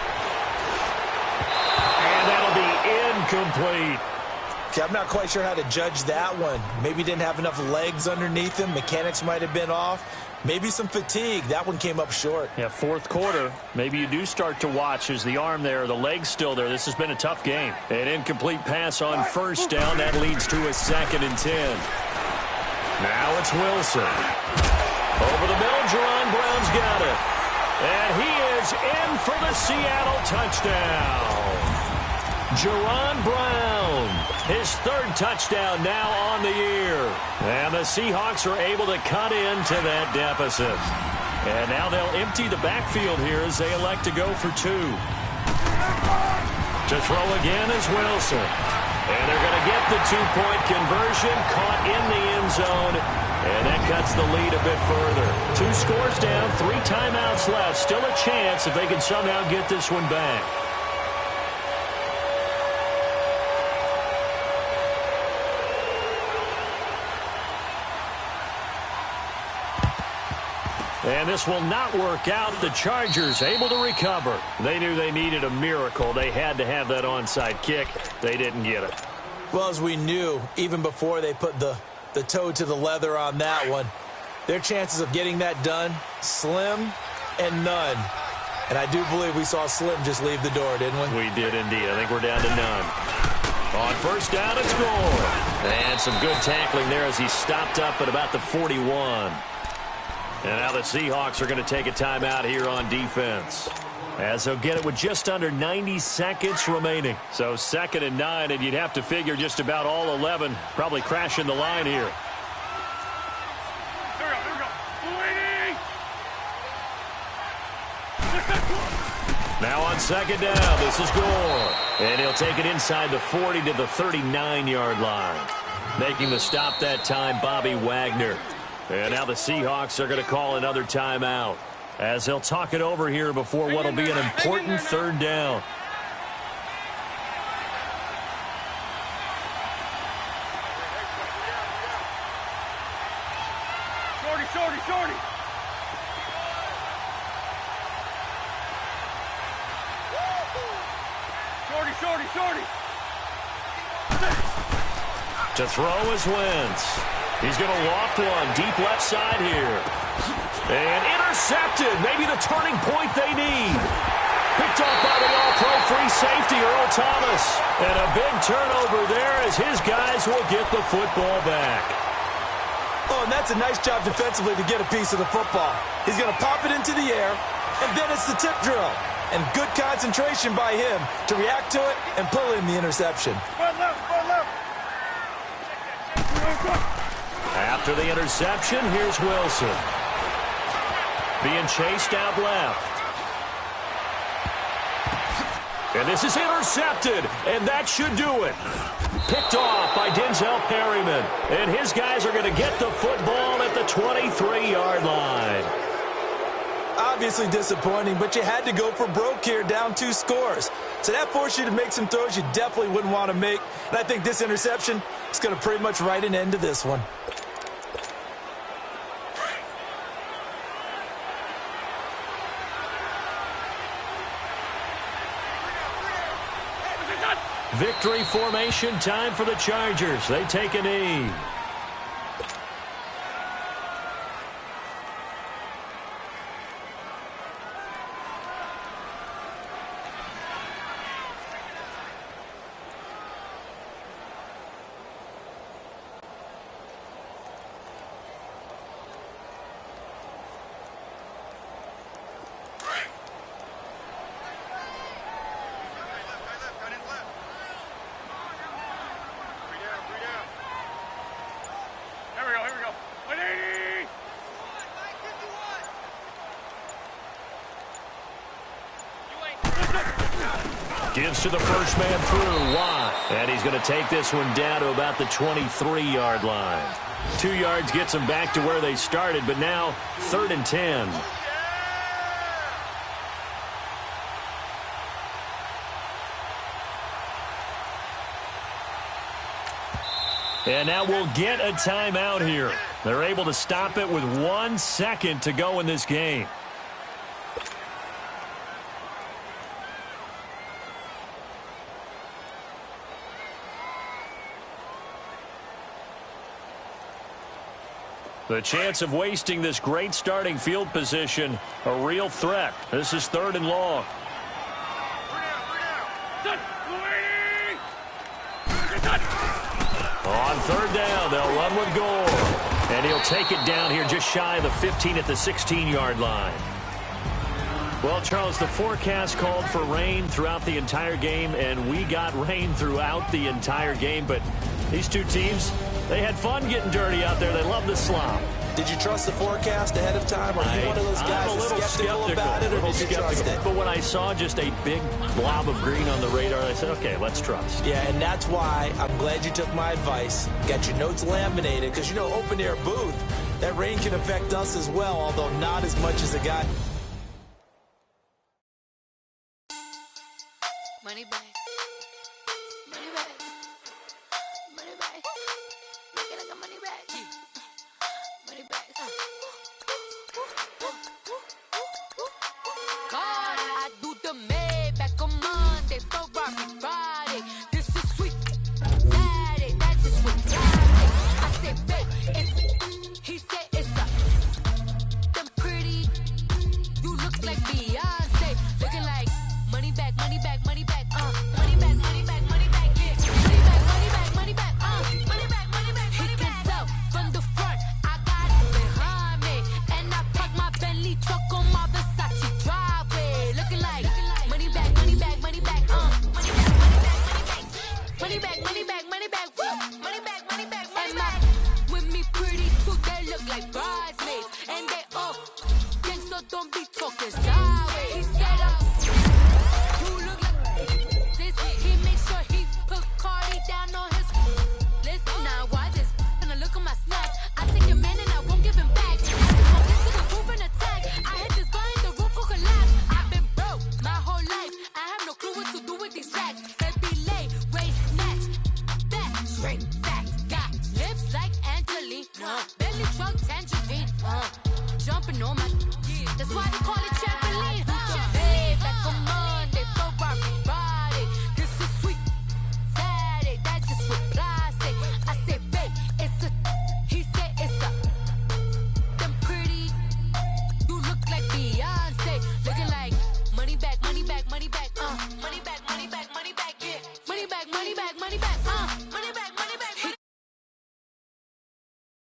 And that'll be incomplete. Okay, I'm not quite sure how to judge that one. Maybe didn't have enough legs underneath him. Mechanics might have been off. Maybe some fatigue. That one came up short. Yeah, 4th quarter. Maybe you do start to watch as the arm there, the leg's still there. This has been a tough game. An incomplete pass on first down. That leads to a 2nd and 10. Now it's Wilson. Over the middle, Jerron Brown's got it. And he is in for the Seattle touchdown. Jerron Brown, his 3rd touchdown now on the year. And the Seahawks are able to cut into that deficit. And now they'll empty the backfield here as they elect to go for 2. To throw again is Wilson. And they're going to get the 2-point conversion, caught in the end zone. And that cuts the lead a bit further. 2 scores down, 3 timeouts left. Still a chance if they can somehow get this one back. And this will not work out. The Chargers able to recover. They knew they needed a miracle. They had to have that onside kick. They didn't get it. Well, as we knew, even before they put the toe to the leather on that one, their chances of getting that done, slim and none. And I do believe we saw Slim just leave the door, didn't we? We did indeed. I think we're down to none. On first down, it's Gore. And some good tackling there as he stopped up at about the 41. And now the Seahawks are going to take a timeout here on defense, as they'll get it with just under 90 seconds remaining. So 2nd and 9, and you'd have to figure just about all 11 probably crashing the line here. Here we go. Now on second down, this is Gore. And he'll take it inside the 40 to the 39-yard line. Making the stop that time, Bobby Wagner. And now the Seahawks are going to call another timeout as they'll talk it over here before what will be an important third down. Shorty. Shorty. To throw is Wentz. He's going to loft one deep left side here. And intercepted. Maybe the turning point they need. Picked off by the all-pro free safety, Earl Thomas. And a big turnover there as his guys will get the football back. Oh, and that's a nice job defensively to get a piece of the football. He's going to pop it into the air, and then it's the tip drill. And good concentration by him to react to it and pull in the interception. After the interception, here's Wilson. Being chased out left. And this is intercepted, and that should do it. Picked off by Denzel Perryman. And his guys are going to get the football at the 23-yard line. Obviously disappointing, but you had to go for broke here, down 2 scores. So that forced you to make some throws you definitely wouldn't want to make. And I think this interception is going to pretty much write an end to this one. Victory formation time for the Chargers. They take a knee. Gives to the first man through. Watt. And he's going to take this one down to about the 23-yard line. 2 yards gets them back to where they started, but now 3rd and 10. And now we'll get a timeout here. They're able to stop it with 1 second to go in this game. The chance of wasting this great starting field position, a real threat. This is 3rd and long. On 3rd down, they'll run with Gore. And he'll take it down here just shy of the 15 at the 16-yard line. Well, Charles, the forecast called for rain throughout the entire game, and we got rain throughout the entire game. But these two teams, they had fun getting dirty out there. They love the slop. Did you trust the forecast ahead of time? Or are you one of those guys I'm a little skeptical about it, or did you trust it? But when I saw just a big blob of green on the radar, I said, okay, let's trust. Yeah, and that's why I'm glad you took my advice. Got your notes laminated, because, you know, open-air booth, that rain can affect us as well, although not as much as it got. Money back. Money back. Money back. Make it like a money back. Money back. God, I do the Maybach on Monday, Ferrari Friday. This is sweet Saturday, that's just sweet Friday. I said, babe, it's, he said it's a, them pretty, you look like Beyonce, looking like money back, money back, money back, money back, money back, money back, yeah, money back, money back, money back, money back, money back, he can tell from the front, I got it behind me, and I park my Bentley truck on my Versace driveway, looking like money back, money back, money back, money back, money back, money back, money back, money back, money back, money back, money back, with me pretty too, they look like bridesmaids, and they all gang, so don't be talking sideways. He said know my. That's why they call it